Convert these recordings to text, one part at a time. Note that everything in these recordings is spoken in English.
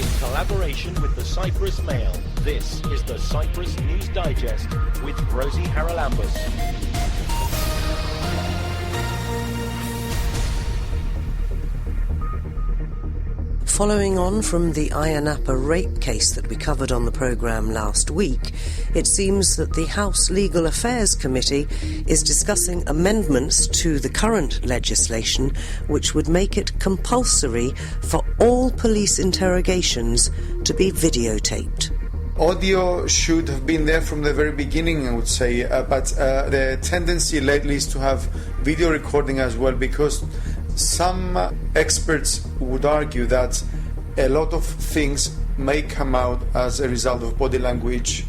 in collaboration with the Cyprus Mail. This is the Cyprus News Digest with Rosie Haralambous. Following on from the Ayia Napa rape case that we covered on the programme last week, it seems that the House Legal Affairs Committee is discussing amendments to the current legislation which would make it compulsory for all police interrogations to be videotaped. Audio should have been there from the very beginning, I would say, but the tendency lately is to have video recording as well, because some experts would argue that a lot of things may come out as a result of body language.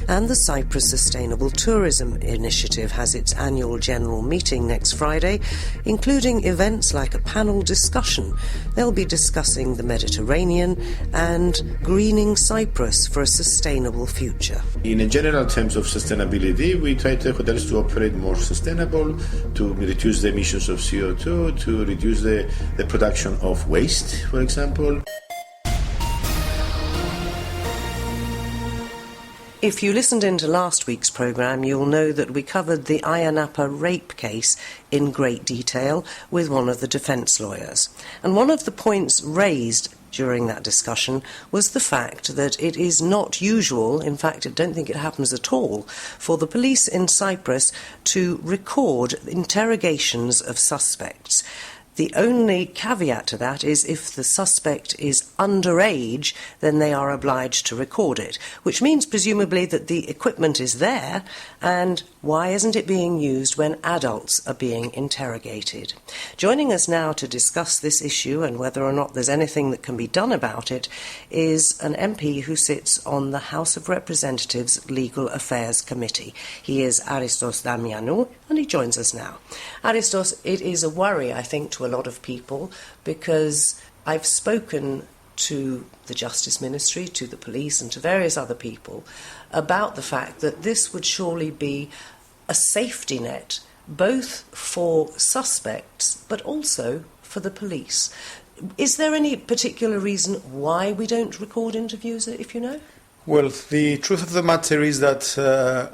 And the Cyprus Sustainable Tourism Initiative has its annual general meeting next Friday, including events like a panel discussion. They'll be discussing the Mediterranean and greening Cyprus for a sustainable future. In general terms of sustainability, we try to hotels to operate more sustainable, to reduce the emissions of CO2, to reduce the production of waste, for example. If you listened into last week's programme, you'll know that we covered the Ayia Napa rape case in great detail with one of the defence lawyers. And one of the points raised during that discussion was the fact that it is not usual, in fact I don't think it happens at all, for the police in Cyprus to record interrogations of suspects. The only caveat to that is if the suspect is underage, then they are obliged to record it, which means presumably that the equipment is there, and why isn't it being used when adults are being interrogated? Joining us now to discuss this issue and whether or not there's anything that can be done about it is an MP who sits on the House of Representatives Legal Affairs Committee. He is Aristos Damianou, and he joins us now. Aristos, it is a worry, I think, to a lot of people, because I've spoken to the Justice Ministry, to the police and to various other people about the fact that this would surely be a safety net both for suspects but also for the police. Is there any particular reason why we don't record interviews, if you know? Well, the truth of the matter is that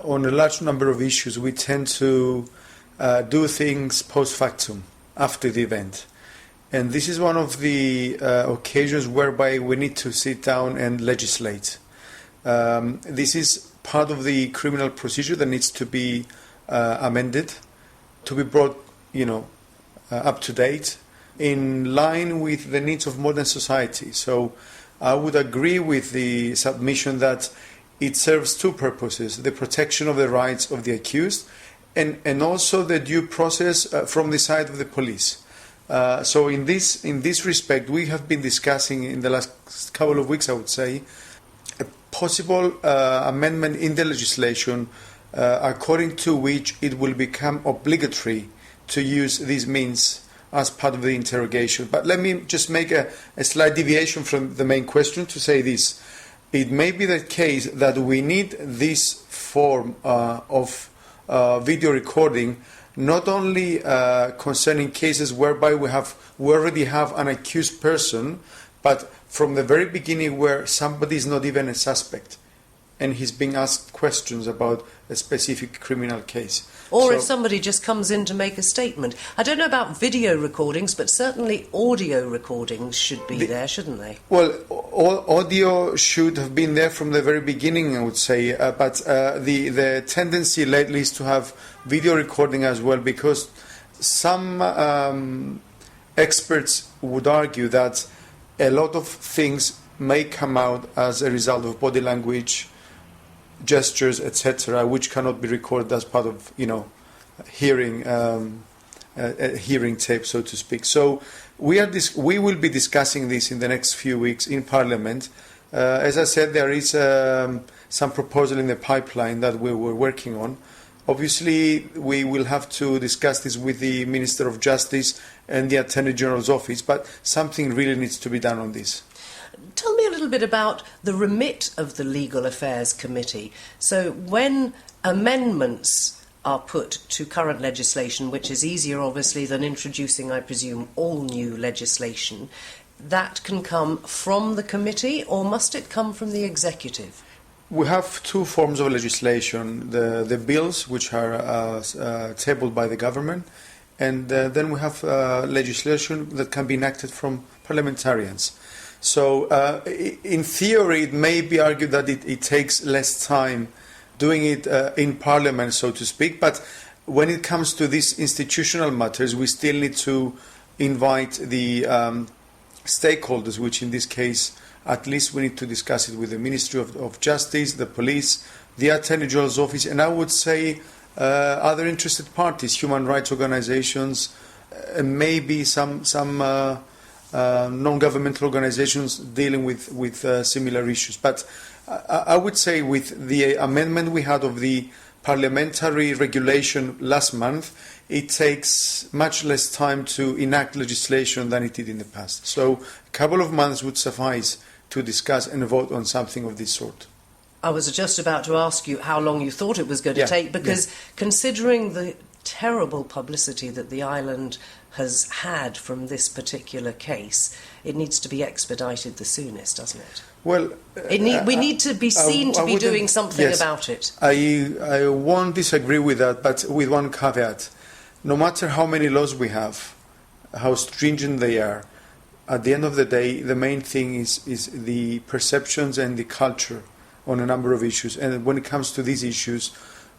on a large number of issues we tend to do things post factum, after the event. And this is one of the occasions whereby we need to sit down and legislate. This is part of the criminal procedure that needs to be amended, to be brought, up to date, in line with the needs of modern society. So I would agree with the submission that it serves two purposes: the protection of the rights of the accused and also the due process from the side of the police. So in this respect, we have been discussing in the last couple of weeks, I would say, a possible amendment in the legislation according to which it will become obligatory to use these means as part of the interrogation. But let me just make a slight deviation from the main question to say this. It may be the case that we need this form of video recording not only concerning cases whereby we already have an accused person, but from the very beginning where somebody is not even a suspect and he's being asked questions about a specific criminal case. Or if somebody just comes in to make a statement. I don't know about video recordings, but certainly audio recordings should be there, shouldn't they? Well, audio should have been there from the very beginning, I would say, but the tendency lately is to have video recording as well, because some experts would argue that a lot of things may come out as a result of body language, gestures, etc., which cannot be recorded as part of, hearing hearing tape, so to speak. So we will be discussing this in the next few weeks in Parliament. As I said, there is some proposal in the pipeline that we were working on. Obviously, we will have to discuss this with the Minister of Justice and the Attorney General's office, but something really needs to be done on this. Tell me a little bit about the remit of the Legal Affairs Committee. So when amendments are put to current legislation, which is easier obviously than introducing, I presume, all new legislation, that can come from the committee, or must it come from the executive? We have two forms of legislation, the bills, which are tabled by the government, and then we have legislation that can be enacted from parliamentarians. So in theory, it may be argued that it takes less time doing it in Parliament, so to speak, but when it comes to these institutional matters, we still need to invite the stakeholders, which in this case, at least we need to discuss it with the Ministry of Justice, the police, the Attorney General's office, and I would say other interested parties, human rights organizations, and maybe some non-governmental organizations dealing with similar issues. But I would say with the amendment we had of the parliamentary regulation last month, it takes much less time to enact legislation than it did in the past. So a couple of months would suffice to discuss and vote on something of this sort. I was just about to ask you how long you thought it was going to take, because considering the terrible publicity that the island has had from this particular case, it needs to be expedited the soonest, doesn't it? Well, we need to be seen to be doing something about it. I won't disagree with that, but with one caveat. No matter how many laws we have, how stringent they are, at the end of the day, the main thing is the perceptions and the culture on a number of issues. And when it comes to these issues,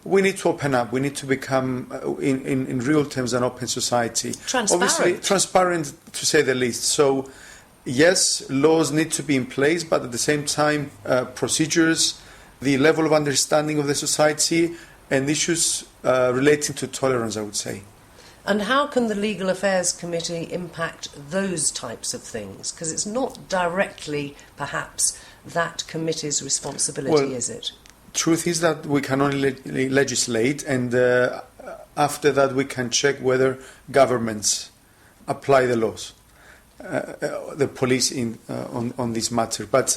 we need to open up. We need to become, in real terms, an open society. Transparent. Obviously, transparent, to say the least. So, yes, laws need to be in place, but at the same time, procedures, the level of understanding of the society, and issues relating to tolerance, I would say. And how can the Legal Affairs Committee impact those types of things? Because it's not directly, perhaps, that committee's responsibility, is it? Truth is that we can only legislate, and after that we can check whether governments apply the laws, the police on this matter. But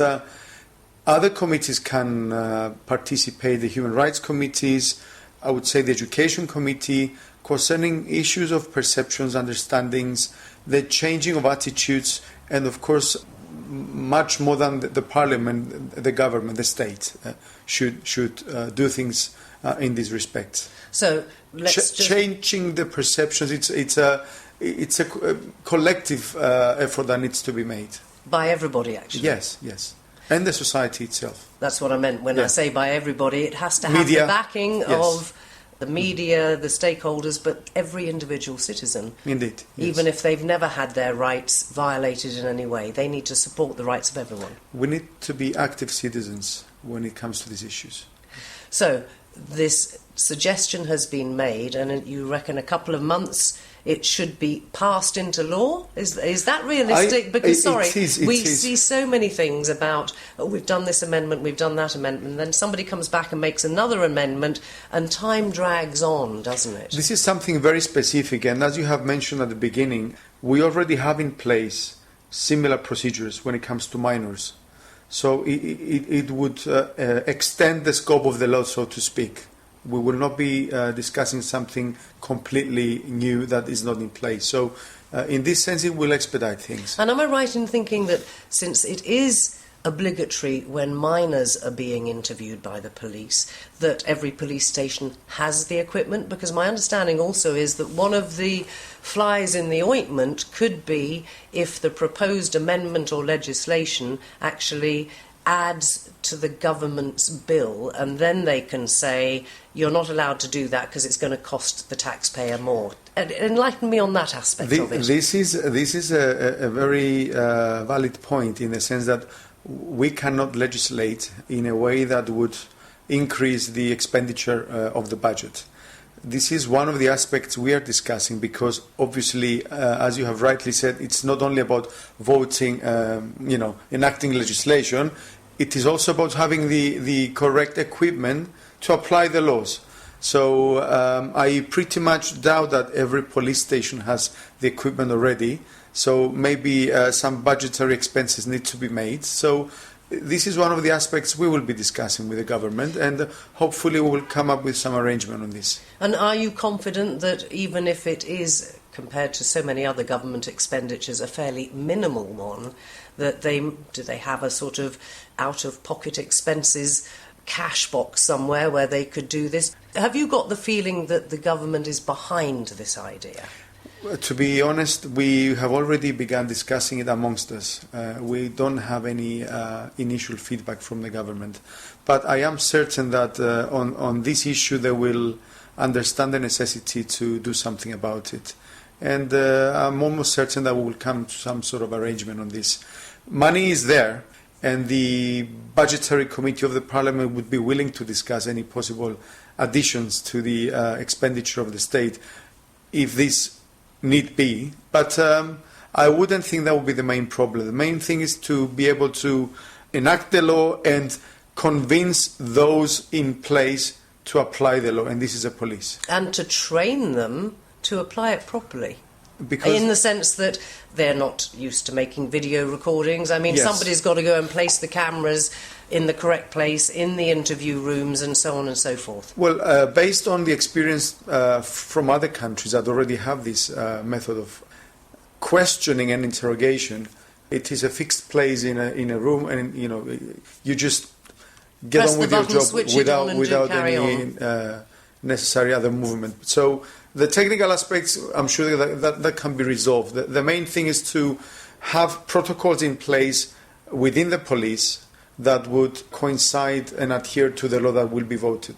other committees can participate, the human rights committees, I would say the education committee, concerning issues of perceptions, understandings, the changing of attitudes, and of course, much more than the parliament, the government, the state should do things in this respect. So let's changing the perceptions. It's a collective effort that needs to be made by everybody, actually. Yes, and the society itself. That's what I meant when I say by everybody. It has to have Media, the backing of the media, the stakeholders, but every individual citizen. Indeed. Yes. Even if they've never had their rights violated in any way, they need to support the rights of everyone. We need to be active citizens when it comes to these issues. So this suggestion has been made, and you reckon a couple of months it should be passed into law? Is that realistic? Because, we see so many things about, we've done this amendment, we've done that amendment, and then somebody comes back and makes another amendment, and time drags on, doesn't it? This is something very specific, and as you have mentioned at the beginning, we already have in place similar procedures when it comes to minors. So it would extend the scope of the law, so to speak. We will not be discussing something completely new that is not in place. So in this sense, it will expedite things. And am I right in thinking that since it is obligatory when minors are being interviewed by the police, that every police station has the equipment? Because my understanding also is that one of the flies in the ointment could be if the proposed amendment or legislation actually adds to the government's bill, and then they can say you're not allowed to do that because it's going to cost the taxpayer more. Enlighten me on that aspect of it. This is a very valid point, in the sense that we cannot legislate in a way that would increase the expenditure of the budget. This is one of the aspects we are discussing, because obviously, as you have rightly said, it's not only about voting, enacting legislation. It is also about having the correct equipment to apply the laws. So I pretty much doubt that every police station has the equipment already. So maybe some budgetary expenses need to be made. So this is one of the aspects we will be discussing with the government, and hopefully we will come up with some arrangement on this. And are you confident that even if it is compared to so many other government expenditures, a fairly minimal one, that do they have a sort of out-of-pocket expenses cash box somewhere where they could do this? Have you got the feeling that the government is behind this idea? To be honest, we have already begun discussing it amongst us. We don't have any initial feedback from the government. But I am certain that on this issue they will understand the necessity to do something about it. And I'm almost certain that we will come to some sort of arrangement on this. Money is there, and the budgetary committee of the Parliament would be willing to discuss any possible additions to the expenditure of the state if this need be. But I wouldn't think that would be the main problem. The main thing is to be able to enact the law and convince those in place to apply the law, and this is the police. And to train them to apply it properly. Because in the sense that they're not used to making video recordings. I mean, yes, somebody's got to go and place the cameras in the correct place, in the interview rooms, and so on and so forth. Well, based on the experience from other countries that already have this method of questioning and interrogation, it is a fixed place in a room, and you just get press on with the your button, job switch it on, and without carry any on. Necessary other movement. So the technical aspects, I'm sure that can be resolved. The main thing is to have protocols in place within the police that would coincide and adhere to the law that will be voted.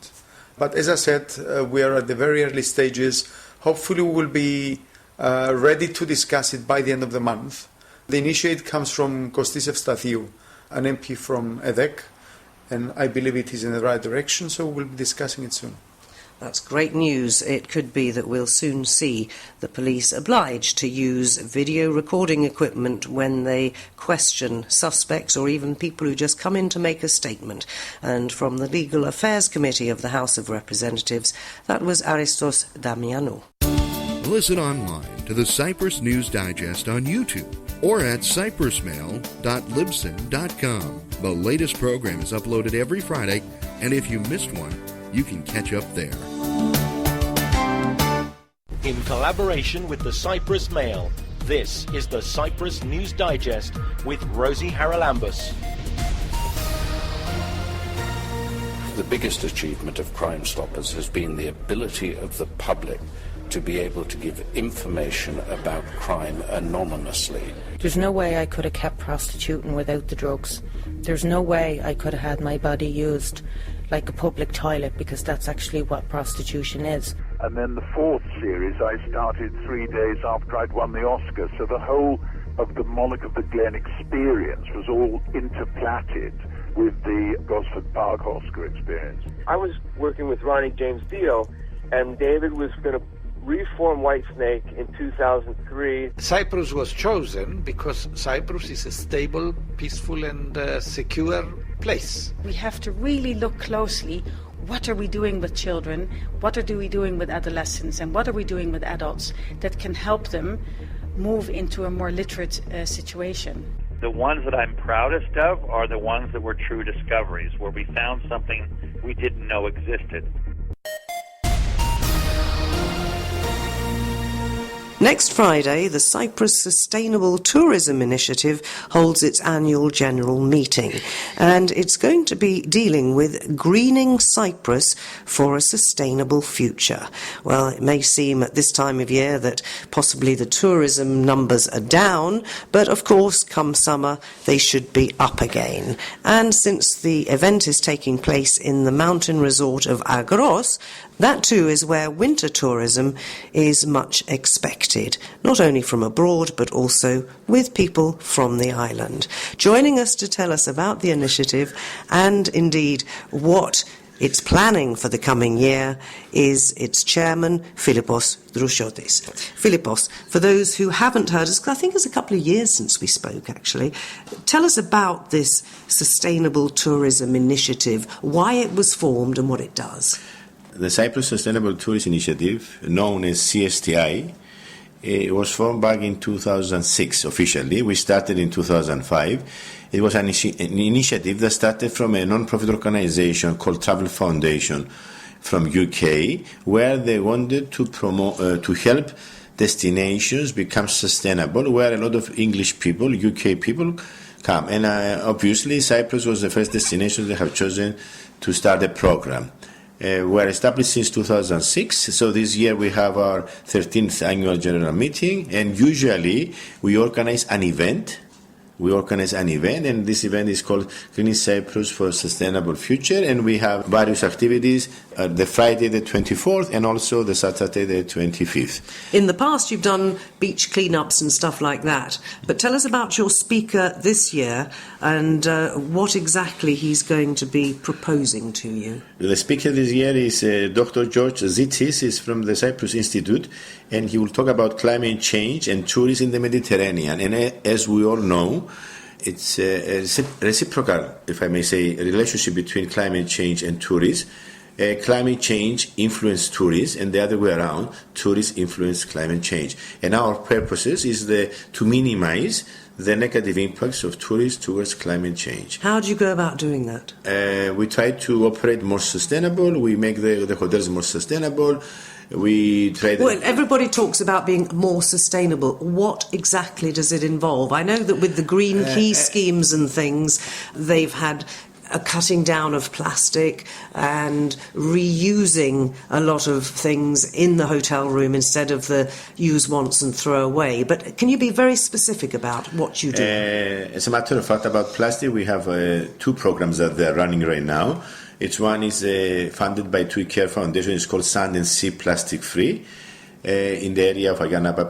But as I said, we are at the very early stages. Hopefully we will be ready to discuss it by the end of the month. The initiative comes from Kostis Evstathiou, an MP from EDEC, and I believe it is in the right direction, so we'll be discussing it soon. That's great news. It could be that we'll soon see the police obliged to use video recording equipment when they question suspects or even people who just come in to make a statement. And from the Legal Affairs Committee of the House of Representatives, that was Aristos Damianou. Listen online to the Cyprus News Digest on YouTube or at cyprusmail.libsyn.com. The latest program is uploaded every Friday, and if you missed one, you can catch up there. In collaboration with the Cyprus Mail, this is the Cyprus News Digest with Rosie Haralambous. The biggest achievement of Crime Stoppers has been the ability of the public to be able to give information about crime anonymously. There's no way I could have kept prostituting without the drugs. There's no way I could have had my body used like a public toilet, because that's actually what prostitution is. And then the fourth series I started 3 days after I'd won the Oscar, so the whole of the Moloch of the Glen experience was all interplatted with the Gosford Park Oscar experience. I was working with Ronnie James Dio, and David was going to reform Whitesnake in 2003. Cyprus was chosen because Cyprus is a stable, peaceful and secure place. We have to really look closely. What are we doing with children? What are we doing with adolescents? And what are we doing with adults that can help them move into a more literate situation? The ones that I'm proudest of are the ones that were true discoveries, where we found something we didn't know existed. Next Friday, the Cyprus Sustainable Tourism Initiative holds its annual general meeting, and it's going to be dealing with greening Cyprus for a sustainable future. Well, it may seem at this time of year that possibly the tourism numbers are down, but of course, come summer, they should be up again. And since the event is taking place in the mountain resort of Agros, that too is where winter tourism is much expected, not only from abroad but also with people from the island. Joining us to tell us about the initiative and indeed what it's planning for the coming year is its chairman, Philippos Drouchotis. Philippos, for those who haven't heard us, I think it's a couple of years since we spoke actually, tell us about this Sustainable Tourism Initiative, why it was formed and what it does. The Cyprus Sustainable Tourism Initiative, known as CSTI, it was formed back in 2006 officially. We started in 2005. It was an initiative that started from a non-profit organization called Travel Foundation from UK, where they wanted to promote, to help destinations become sustainable, where a lot of English people, UK people, come. And obviously, Cyprus was the first destination they have chosen to start a program. We're established since 2006, so this year we have our 13th annual general meeting, and usually we organize an event. And this event is called Green Cyprus for Sustainable Future, and we have various activities the Friday the 24th and also the Saturday the 25th. In the past you've done beach cleanups and stuff like that, but tell us about your speaker this year and what exactly he's going to be proposing to you. The speaker this year is Dr. George Zitis. He's from the Cyprus Institute, and he will talk about climate change and tourism in the Mediterranean. And as we all know, it's a reciprocal, if I may say, relationship between climate change and tourism. Climate change influences tourism, and the other way around, tourism influences climate change. And our purposes is to minimize the negative impacts of tourism towards climate change. How do you go about doing that? We try to operate more sustainable. We make the hotels more sustainable. Well, everybody talks about being more sustainable. What exactly does it involve? I know that with the green key schemes and things, they've had a cutting down of plastic and reusing a lot of things in the hotel room instead of the use once and throw away. But can you be very specific about what you do? As a matter of fact, about plastic, we have 2 programs that they're running right now. One is funded by TUI Care Foundation. It's called Sand and Sea Plastic Free in the area of Ayia Napa,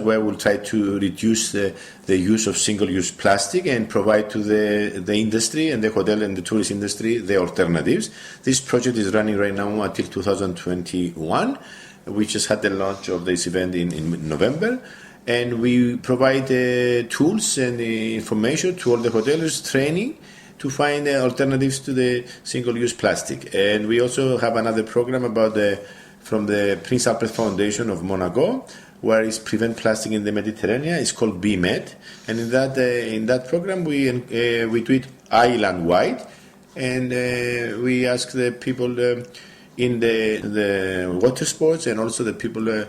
where we'll try to reduce the use of single-use plastic and provide to the industry and the hotel and the tourist industry the alternatives. This project is running right now until 2021. We just had the launch of this event in November. And we provide tools and information to all the hoteliers, training, to find alternatives to the single-use plastic. And we also have another program from the Prince Alfred Foundation of Monaco, where it's prevent plastic in the Mediterranean. It's called BMed, and in that program we do it island-wide, and we ask the people in the water sports and also the people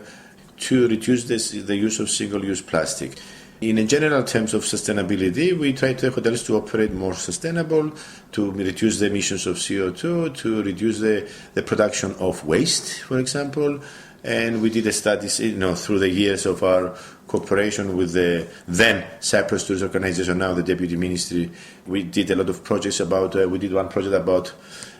to reduce the use of single-use plastic. In general terms of sustainability, we try to hotels to operate more sustainable, to reduce the emissions of CO2, to reduce the production of waste, for example. And we did a study, through the years of our cooperation with the then Cyprus Tourism Organization, now the Deputy Ministry. We did a lot of projects we did one project about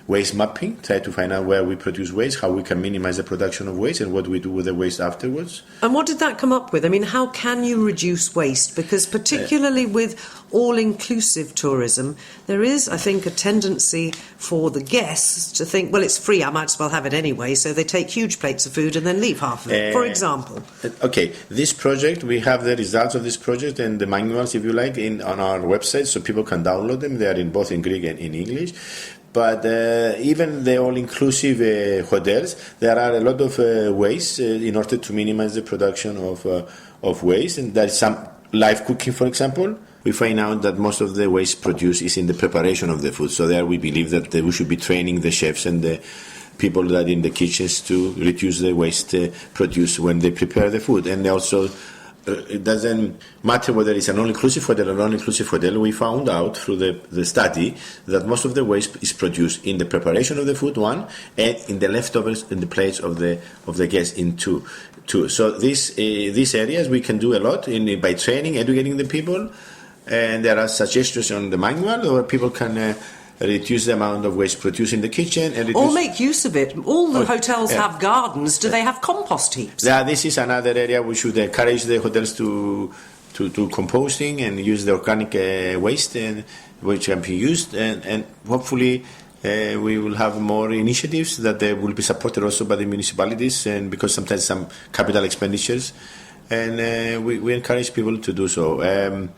waste mapping, try to find out where we produce waste, how we can minimize the production of waste, and what we do with the waste afterwards. And what did that come up with? I mean, how can you reduce waste? Because particularly with all-inclusive tourism, there is, I think, a tendency for the guests to think, well, it's free, I might as well have it anyway, so they take huge plates of food and then leave half of it, for example. Okay, this project, we have the results of this project and the manuals, if you like, on our website, so people can download them. They are in both in Greek and in English. But even the all-inclusive hotels, there are a lot of waste in order to minimize the production of waste. And there is some live cooking, for example. We find out that most of the waste produced is in the preparation of the food. So there we believe that we should be training the chefs and the people that in the kitchens to reduce the waste produced when they prepare the food. And also, it doesn't matter whether it's an all-inclusive hotel or non-inclusive hotel. We found out through the study that most of the waste is produced in the preparation of the food, and in the leftovers in the plates of the guests in two. So these areas we can do a lot by training, educating the people, and there are suggestions on the manual where people can reduce the amount of waste produced in the kitchen. Or make use of it. All the hotels have gardens. Do they have compost heaps? Yeah, this is another area we should encourage the hotels to composting and use the organic waste which can be used. And hopefully we will have more initiatives that will be supported also by the municipalities, and because sometimes some capital expenditures. And we encourage people to do so.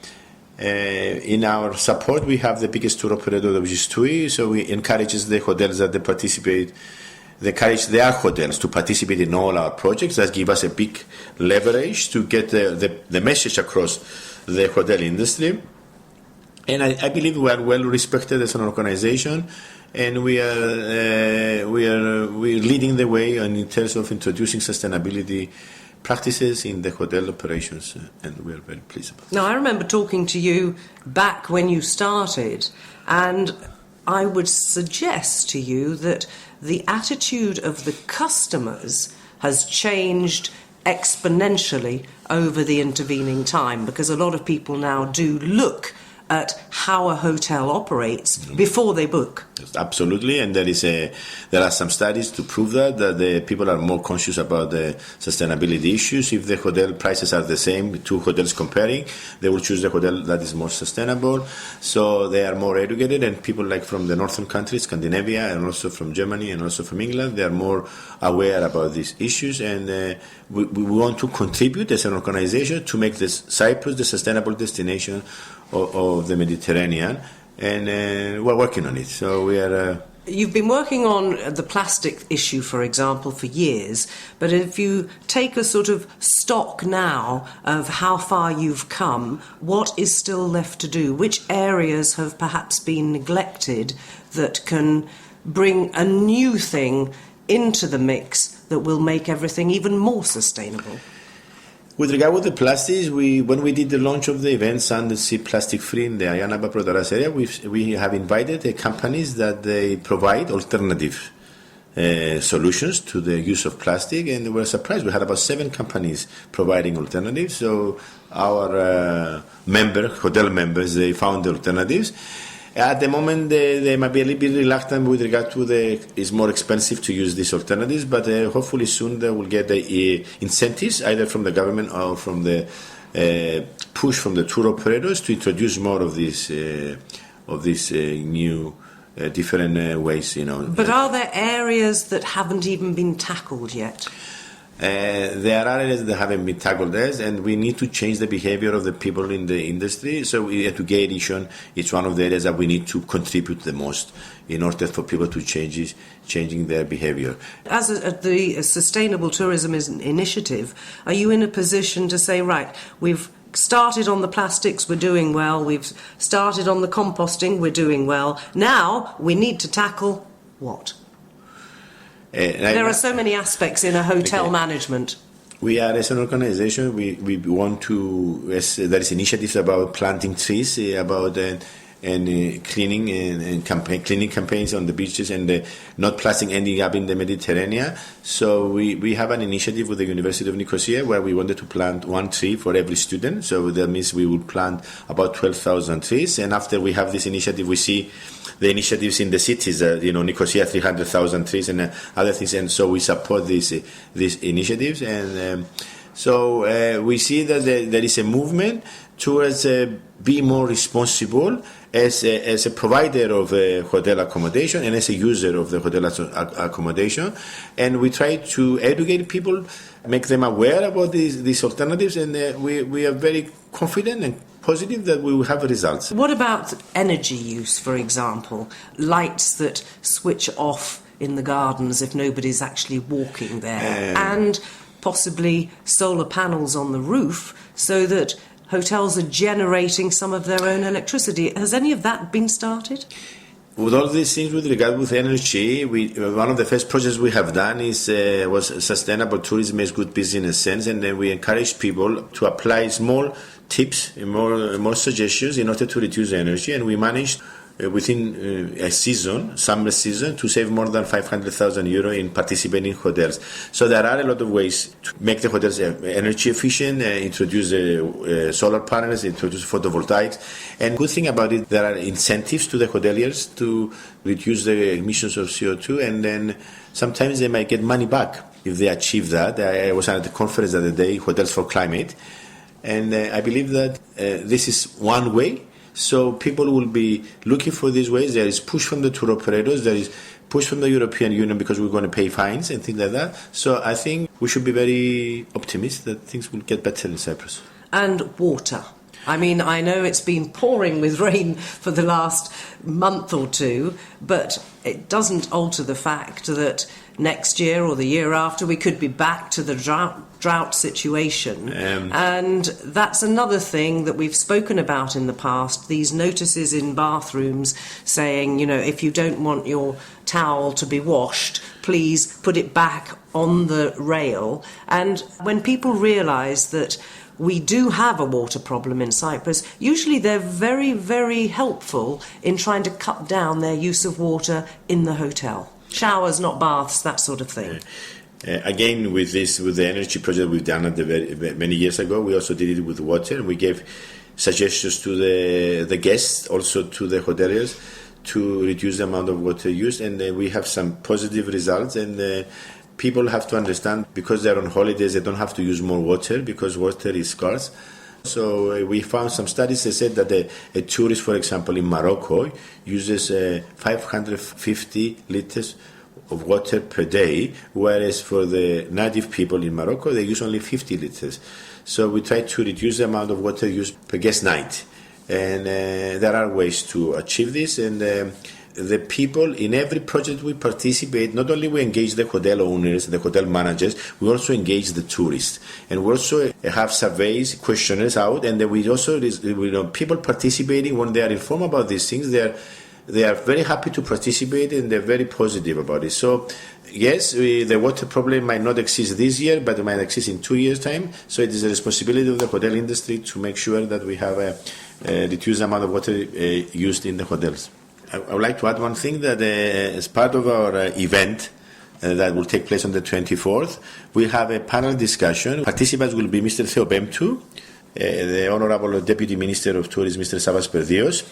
In our support, we have the biggest tour operator, which is TUI, so we encourage the hotels that they participate. They encourage their hotels to participate in all our projects. That give us a big leverage to get the message across the hotel industry. And I believe we are well respected as an organization, and we are leading the way in terms of introducing sustainability practices in the hotel operations, and we are very pleased about it. Now, I remember talking to you back when you started, and I would suggest to you that the attitude of the customers has changed exponentially over the intervening time, because a lot of people now do look at how a hotel operates before they book. Yes, absolutely, and there are some studies to prove that the people are more conscious about the sustainability issues. If the hotel prices are the same, two hotels comparing, they will choose the hotel that is more sustainable. So they are more educated, and people like from the northern countries, Scandinavia, and also from Germany, and also from England, they are more aware about these issues, and we want to contribute as an organization to make this Cyprus the sustainable destination of the Mediterranean, and we're working on it. So we are. You've been working on the plastic issue, for example, for years, but if you take a sort of stock now of how far you've come, what is still left to do? Which areas have perhaps been neglected that can bring a new thing into the mix that will make everything even more sustainable? With regard with the plastics, when we did the launch of the event, Sand and Sea Plastic Free in the Ayia Napa area, we have invited companies that they provide alternative solutions to the use of plastic, and we were surprised. We had about 7 companies providing alternatives. So our hotel members, they found the alternatives. At the moment, they might be a little bit reluctant with regard to it's more expensive to use these alternatives, but hopefully soon they will get the incentives either from the government or from the push from the tour operators to introduce more of these new different ways. But are there areas that haven't even been tackled yet? There are areas that haven't been tackled yet, and we need to change the behavior of the people in the industry. So education is one of the areas that we need to contribute the most in order for people to changing their behavior. As the Sustainable Tourism Initiative, are you in a position to say, right, we've started on the plastics, we're doing well, we've started on the composting, we're doing well, now we need to tackle what? There are so many aspects in a hotel management. We are, as an organization, we want to, there is initiatives about planting trees, about cleaning and cleaning campaigns on the beaches, and not plastic ending up in the Mediterranean. So we have an initiative with the University of Nicosia where we wanted to plant 1 tree for every student. So that means we will plant about 12,000 trees. And after we have this initiative, we see the initiatives in the cities, Nicosia 300,000 trees and other things, and so we support these initiatives, and so we see that there is a movement towards being more responsible as a provider of hotel accommodation and as a user of the hotel accommodation, and we try to educate people, make them aware about these alternatives, and we are very confident and positive that we will have results. What about energy use, for example? Lights that switch off in the gardens if nobody's actually walking there, and possibly solar panels on the roof so that hotels are generating some of their own electricity. Has any of that been started? With all these things with regard with energy, one of the first projects we have done was Sustainable Tourism as Good Business Sense, and then we encourage people to apply small tips and more suggestions in order to reduce energy, and we managed within a season, summer season, to save more than 500,000 euro in participating hotels. So there are a lot of ways to make the hotels energy efficient, introduce solar panels, introduce photovoltaics. And good thing about it, there are incentives to the hoteliers to reduce the emissions of CO2, and then sometimes they might get money back if they achieve that. I was at the conference the other day, Hotels for Climate, and I believe that this is one way. So people will be looking for these ways. There is push from the tour operators, there is push from the European Union because we're going to pay fines and things like that. So I think we should be very optimistic that things will get better in Cyprus. And water. I mean, I know it's been pouring with rain for the last month or two, but it doesn't alter the fact that next year or the year after, we could be back to the drought situation. And that's another thing that we've spoken about in the past, these notices in bathrooms saying, if you don't want your towel to be washed, please put it back on the rail. And when people realise that we do have a water problem in Cyprus, usually they're very, very helpful in trying to cut down their use of water in the hotel. Showers, not baths, that sort of thing. Again, with the energy project we've done many years ago, we also did it with water. We gave suggestions to the guests, also to the hoteliers, to reduce the amount of water used, and we have some positive results. And people have to understand, because they're on holidays, they don't have to use more water because water is scarce. So we found some studies that said that a tourist, for example, in Morocco, uses 550 liters of water per day, whereas for the native people in Morocco, they use only 50 liters. So we try to reduce the amount of water used per guest night. And there are ways to achieve this. And the people in every project we participate, not only we engage the hotel owners, the hotel managers, we also engage the tourists. And we also have surveys, questionnaires out, and then we also, people participating, when they are informed about these things, they are very happy to participate, and they're very positive about it. So, yes, the water problem might not exist this year, but it might exist in 2 years' time. So it is a responsibility of the hotel industry to make sure that we have a reduced amount of water used in the hotels. I would like to add one thing, that as part of our event that will take place on the 24th, we have a panel discussion. Participants will be Mr. Theopemptou, the Honourable Deputy Minister of Tourism, Mr. Savas Perdios,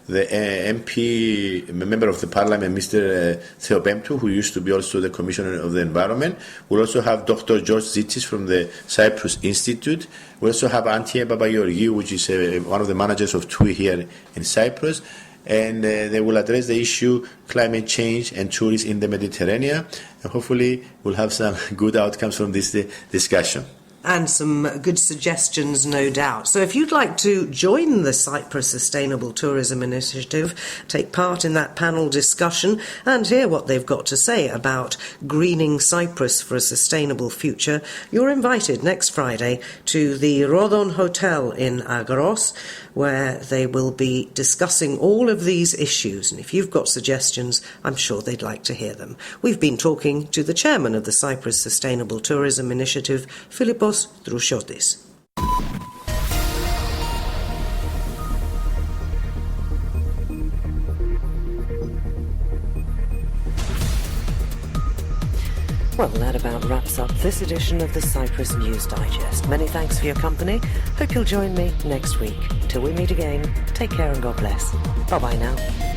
the MP, Member of the Parliament, Mr. Theopemptou, who used to be also the Commissioner of the Environment. We'll also have Dr. George Zitsis from the Cyprus Institute. We also have Antia Babageorgiou, which is one of the managers of TUI here in Cyprus. And they will address the issue climate change and tourism in the Mediterranean. And hopefully we'll have some good outcomes from this discussion. And some good suggestions, no doubt. So if you'd like to join the Cyprus Sustainable Tourism Initiative, take part in that panel discussion and hear what they've got to say about greening Cyprus for a sustainable future, you're invited next Friday to the Rodon Hotel in Agoros, where they will be discussing all of these issues. And if you've got suggestions, I'm sure they'd like to hear them. We've been talking to the chairman of the Cyprus Sustainable Tourism Initiative, Philippos Drushotis. Well, that about wraps up this edition of the Cyprus News Digest. Many thanks for your company. Hope you'll join me next week. Till we meet again, take care and God bless. Bye-bye now.